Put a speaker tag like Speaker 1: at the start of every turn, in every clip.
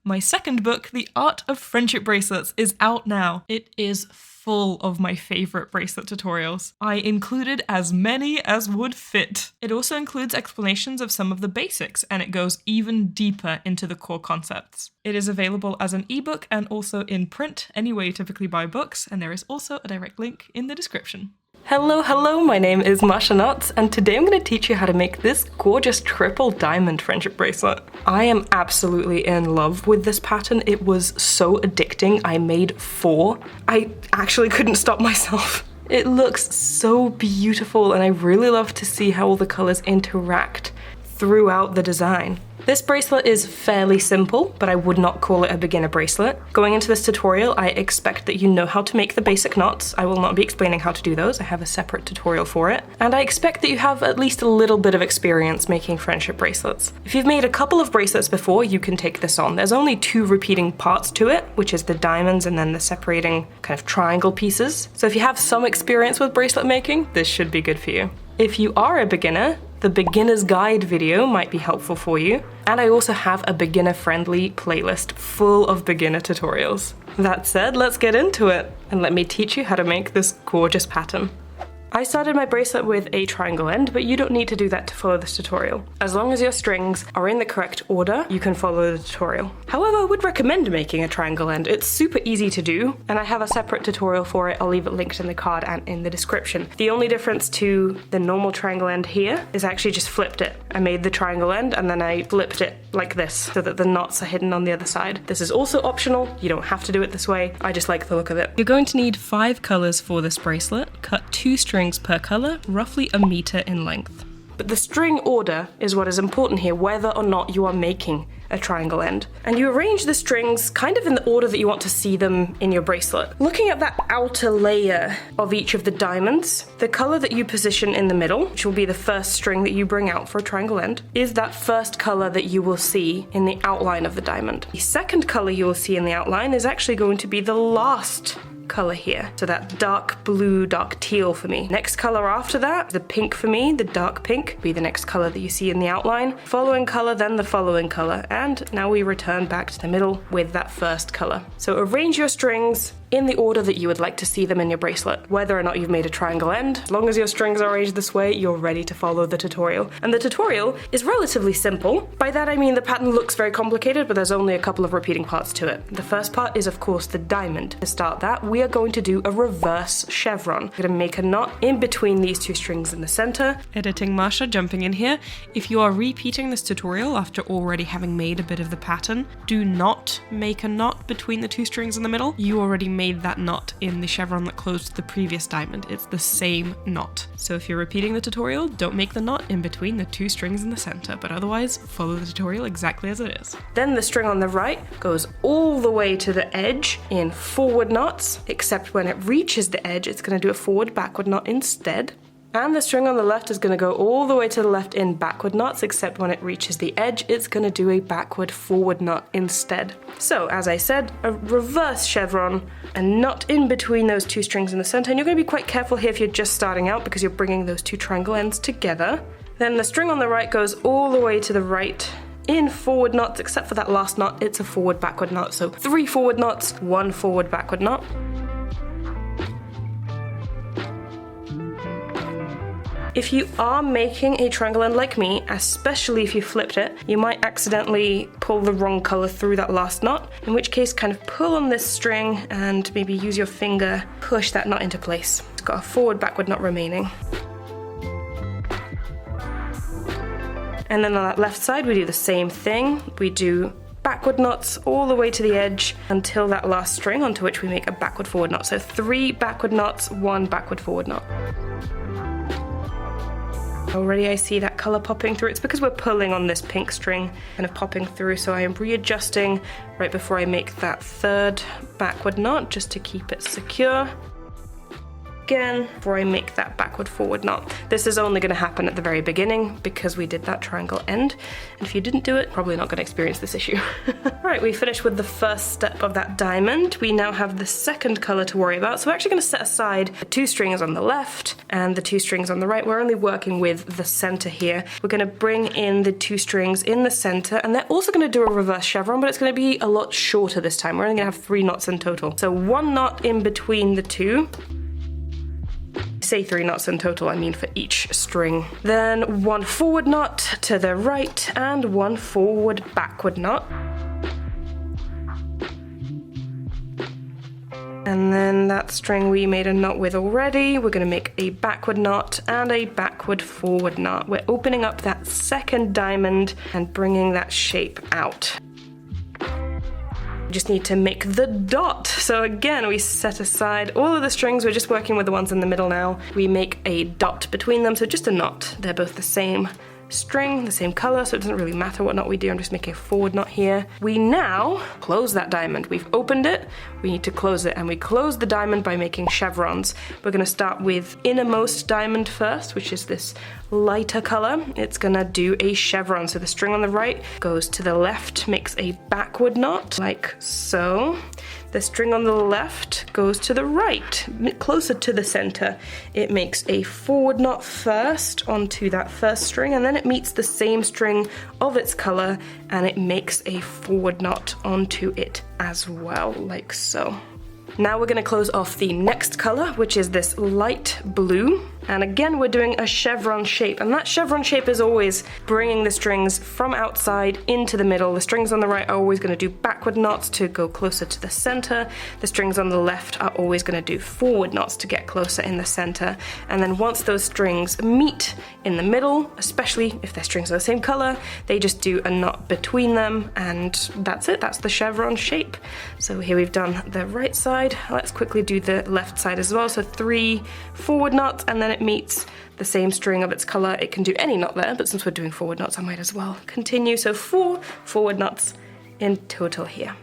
Speaker 1: My second book, The Art of Friendship Bracelets, is out now. It is full of my favorite bracelet tutorials. I included as many as would fit. It also includes explanations of some of the basics, and it goes even deeper into the core concepts. It is available as an ebook and also in print, anywhere you typically buy books, and there is also a direct link in the description. Hello, my name is Masha, and today I'm going to teach you how to make this gorgeous triple diamond friendship bracelet. I am absolutely in love with this pattern. It was so addicting. I made 4. I actually couldn't stop myself. It looks so beautiful, and I really love to see how all the colors interact throughout the design. This bracelet is fairly simple, but I would not call it a beginner bracelet. Going into this tutorial, I expect that you know how to make the basic knots. I will not be explaining how to do those. I have a separate tutorial for it. And I expect that you have at least a little bit of experience making friendship bracelets. If you've made a couple of bracelets before, you can take this on. There's only 2 repeating parts to it, which is the diamonds and then the separating kind of triangle pieces. So if you have some experience with bracelet making, this should be good for you. If you are a beginner, the beginner's guide video might be helpful for you, and I also have a beginner-friendly playlist full of beginner tutorials. That said, let's get into it, and let me teach you how to make this gorgeous pattern. I started my bracelet with a triangle end, but you don't need to do that to follow this tutorial. As long as your strings are in the correct order, you can follow the tutorial. However, I would recommend making a triangle end. It's super easy to do, and I have a separate tutorial for it. I'll leave it linked in the card and in the description. The only difference to the normal triangle end here is I actually just flipped it. I made the triangle end and then I flipped it like this so that the knots are hidden on the other side. This is also optional. You don't have to do it this way. I just like the look of it. You're going to need 5 colors for this bracelet. Cut 2 strings per color, roughly 1 meter in length. But the string order is what is important here, whether or not you are making a triangle end. And you arrange the strings kind of in the order that you want to see them in your bracelet. Looking at that outer layer of each of the diamonds, the color that you position in the middle, which will be the first string that you bring out for a triangle end, is that first color that you will see in the outline of the diamond. The second color you will see in the outline is actually going to be the last color here. So that dark blue, dark teal for me. Next color after that, the pink for me, the dark pink, be the next color that you see in the outline. Following color, then the following color. And now we return back to the middle with that first color. So arrange your strings in the order that you would like to see them in your bracelet, whether or not you've made a triangle end. As long as your strings are arranged this way, you're ready to follow the tutorial. And the tutorial is relatively simple. By that I mean the pattern looks very complicated, but there's only a couple of repeating parts to it. The first part is of course the diamond. To start that, we are going to do a reverse chevron. We're gonna make a knot in between these 2 strings in the center. Editing Masha jumping in here. If you are repeating this tutorial after already having made a bit of the pattern, do not make a knot between the 2 strings in the middle. You already made that knot in the chevron that closed the previous diamond. It's the same knot. So if you're repeating the tutorial, don't make the knot in between the 2 strings in the center, but otherwise follow the tutorial exactly as it is. Then the string on the right goes all the way to the edge in forward knots, except when it reaches the edge, it's going to do a forward backward knot instead. And the string on the left is going to go all the way to the left in backward knots, except when it reaches the edge, it's going to do a backward forward knot instead. So, as I said, a reverse chevron, a knot in between those 2 strings in the center, and you're going to be quite careful here if you're just starting out because you're bringing those 2 triangle ends together. Then the string on the right goes all the way to the right in forward knots, except for that last knot, it's a forward backward knot. So 3 forward knots, 1 forward backward knot. If you are making a triangle end like me, especially if you flipped it, you might accidentally pull the wrong color through that last knot, in which case kind of pull on this string and maybe use your finger, push that knot into place. It's got a forward backward knot remaining. And then on that left side we do the same thing. We do backward knots all the way to the edge until that last string onto which we make a backward forward knot. So 3 backward knots, 1 backward forward knot. Already I see that color popping through. It's because we're pulling on this pink string, kind of popping through, so I am readjusting right before I make that 3rd backward knot just to keep it secure. again before I make that backward forward knot. This is only going to happen at the very beginning because we did that triangle end. And if you didn't do it, probably not going to experience this issue. Alright, we finished with the first step of that diamond. We now have the second color to worry about. So we're actually going to set aside the 2 strings on the left and the 2 strings on the right. We're only working with the center here. We're going to bring in the 2 strings in the center, and they're also going to do a reverse chevron, but it's going to be a lot shorter this time. We're only going to have 3 knots in total. So 1 knot in between the 2. Say 3 knots in total, I mean for each string. Then 1 forward knot to the right and 1 forward backward knot. And then that string we made a knot with already, we're going to make a backward knot and a backward forward knot. We're opening up that second diamond and bringing that shape out. Just need to make the dot. So again, we set aside all of the strings. We're just working with the ones in the middle now. We make a dot between them, so just a knot. They're both the same string, the same color, so it doesn't really matter what knot we do. I'm just making a forward knot here. We now close that diamond. We've opened it, we need to close it, and we close the diamond by making chevrons. We're going to start with innermost diamond first, which is this lighter color. It's gonna do a chevron, so the string on the right goes to the left, makes a backward knot like so. The string on the left goes to the right, closer to the center. It makes a forward knot first onto that first string, and then it meets the same string of its color and it makes a forward knot onto it as well, like so. Now we're going to close off the next color, which is this light blue. And again, we're doing a chevron shape, and that chevron shape is always bringing the strings from outside into the middle. The strings on the right are always going to do backward knots to go closer to the center. The strings on the left are always going to do forward knots to get closer in the center. And then once those strings meet in the middle, especially if their strings are the same color, they just do a knot between them, and that's it. That's the chevron shape. So here we've done the right side. Let's quickly do the left side as well. So 3 forward knots, and then it meets the same string of its color. It can do any knot there, but since we're doing forward knots, I might as well continue. So 4 forward knots in total here.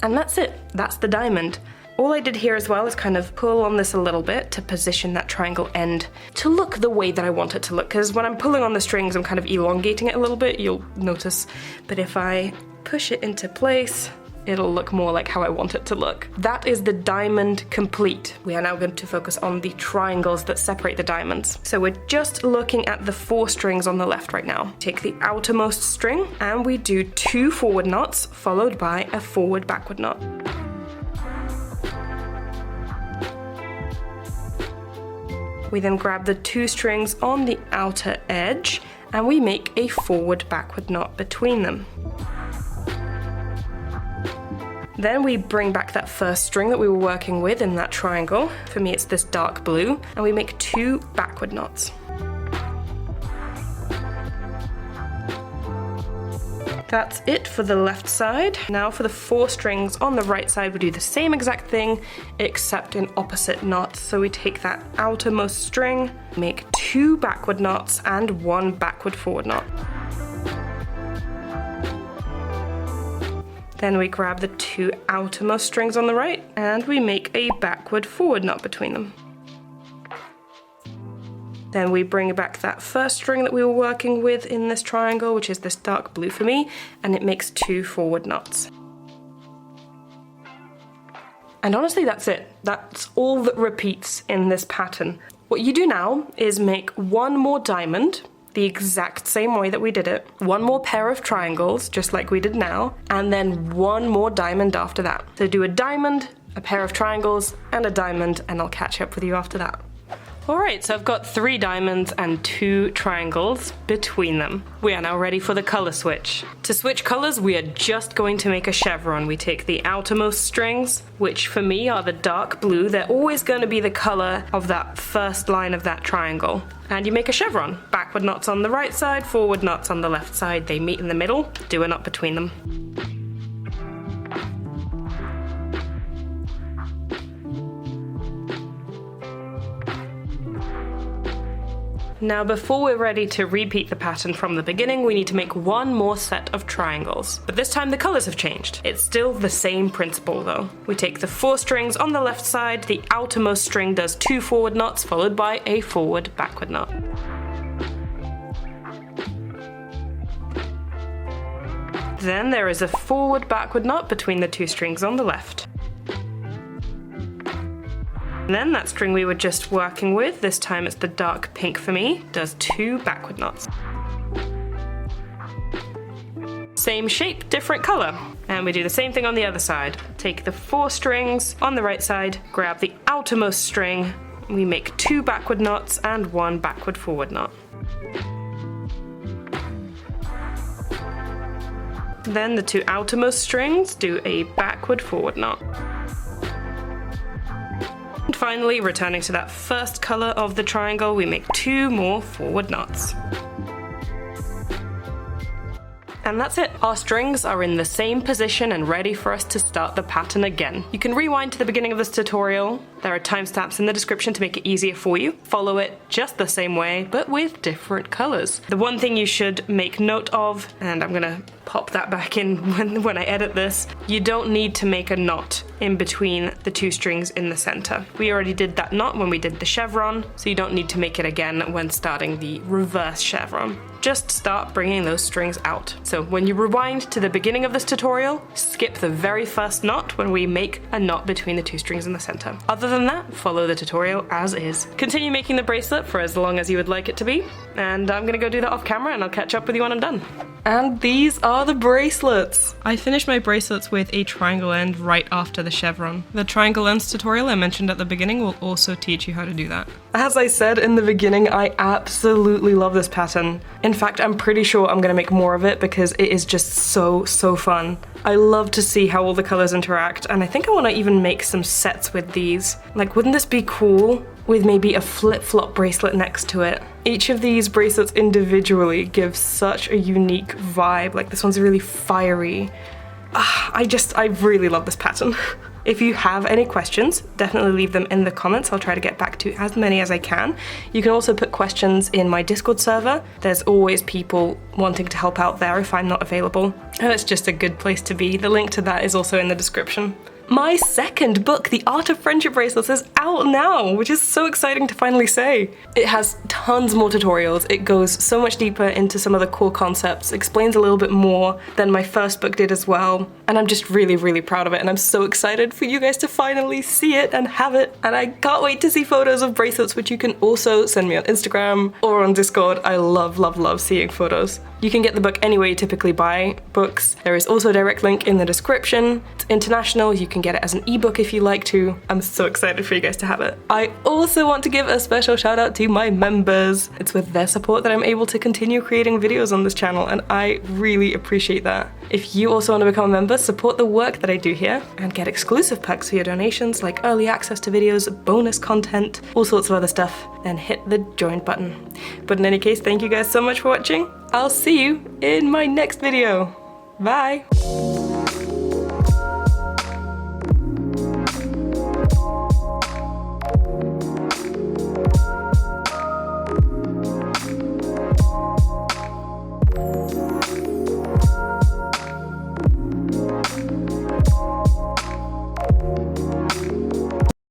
Speaker 1: And that's it. That's the diamond. All I did here as well is kind of pull on this a little bit to position that triangle end to look the way that I want it to look, because when I'm pulling on the strings, I'm kind of elongating it a little bit, you'll notice. But if I push it into place, it'll look more like how I want it to look. That is the diamond complete. We are now going to focus on the triangles that separate the diamonds. So we're just looking at the 4 strings on the left right now. Take the outermost string and we do 2 forward knots followed by a forward backward knot. We then grab the 2 strings on the outer edge and we make a forward backward knot between them. Then we bring back that first string that we were working with in that triangle. For me, it's this dark blue, and we make 2 backward knots. That's it for the left side. Now for the 4 strings on the right side, we do the same exact thing, except in opposite knots. So we take that outermost string, make 2 backward knots and 1 backward forward knot. Then we grab the 2 outermost strings on the right and we make a backward forward knot between them. Then we bring back that first string that we were working with in this triangle, which is this dark blue for me, and it makes 2 forward knots. And honestly, that's it. That's all that repeats in this pattern. What you do now is make 1 more diamond, the exact same way that we did it, 1 more pair of triangles, just like we did now, and then 1 more diamond after that. So do a diamond, a pair of triangles, and a diamond, and I'll catch up with you after that. Alright, so I've got 3 diamonds and 2 triangles between them. We are now ready for the color switch. To switch colors, we are just going to make a chevron. We take the outermost strings, which for me are the dark blue. They're always going to be the color of that first line of that triangle. And you make a chevron. Backward knots on the right side, forward knots on the left side. They meet in the middle, do a knot between them. Now before we're ready to repeat the pattern from the beginning, we need to make one more set of triangles. But this time the colors have changed. It's still the same principle though. We take the 4 strings on the left side, the outermost string does 2 forward knots followed by a forward backward knot. Then there is a forward backward knot between the 2 strings on the left. And then that string we were just working with, this time it's the dark pink for me, does 2 backward knots. Same shape, different color. And we do the same thing on the other side. Take the 4 strings on the right side, grab the outermost string, we make 2 backward knots and 1 backward forward knot. Then the 2 outermost strings do a backward forward knot. And finally, returning to that first color of the triangle, we make 2 more forward knots. And that's it. Our strings are in the same position and ready for us to start the pattern again. You can rewind to the beginning of this tutorial. There are timestamps in the description to make it easier for you. Follow it just the same way, but with different colors. The one thing you should make note of, and I'm gonna pop that back in when I edit this, you don't need to make a knot in between the 2 strings in the center. We already did that knot when we did the chevron, so you don't need to make it again when starting the reverse chevron. Just start bringing those strings out. So when you rewind to the beginning of this tutorial, skip the very first knot when we make a knot between the 2 strings in the center. Other than that, follow the tutorial as is. Continue making the bracelet for as long as you would like it to be, and I'm gonna go do that off camera and I'll catch up with you when I'm done. And these are the bracelets! I finished my bracelets with a triangle end right after the chevron. The triangle ends tutorial I mentioned at the beginning will also teach you how to do that. As I said in the beginning, I absolutely love this pattern. In fact, I'm pretty sure I'm gonna make more of it because it is just so fun. I love to see how all the colors interact, and I think I want to even make some sets with these. Like, wouldn't this be cool with maybe a flip-flop bracelet next to it? Each of these bracelets individually gives such a unique vibe. Like, this one's really fiery. I really love this pattern. If you have any questions, definitely leave them in the comments. I'll try to get back to as many as I can. You can also put questions in my Discord server. There's always people wanting to help out there if I'm not available. And it's just a good place to be. The link to that is also in the description. My second book, The Art of Friendship Bracelets, is out now, which is so exciting to finally say. It has tons more tutorials. It goes so much deeper into some of the core concepts, explains a little bit more than my first book did as well. And I'm just really proud of it, and I'm so excited for you guys to finally see it and have it. And I can't wait to see photos of bracelets, which you can also send me on Instagram or on Discord. I love seeing photos. You can get the book anywhere you typically buy books. There is also a direct link in the description. It's international. You can get it as an ebook if you like to. I'm so excited for you guys to have it. I also want to give a special shout out to my members. It's with their support that I'm able to continue creating videos on this channel, and I really appreciate that. If you also want to become a member, support the work that I do here and get exclusive perks for your donations like early access to videos, bonus content, all sorts of other stuff, then hit the join button. But in any case, thank you guys so much for watching. I'll see you in my next video. Bye!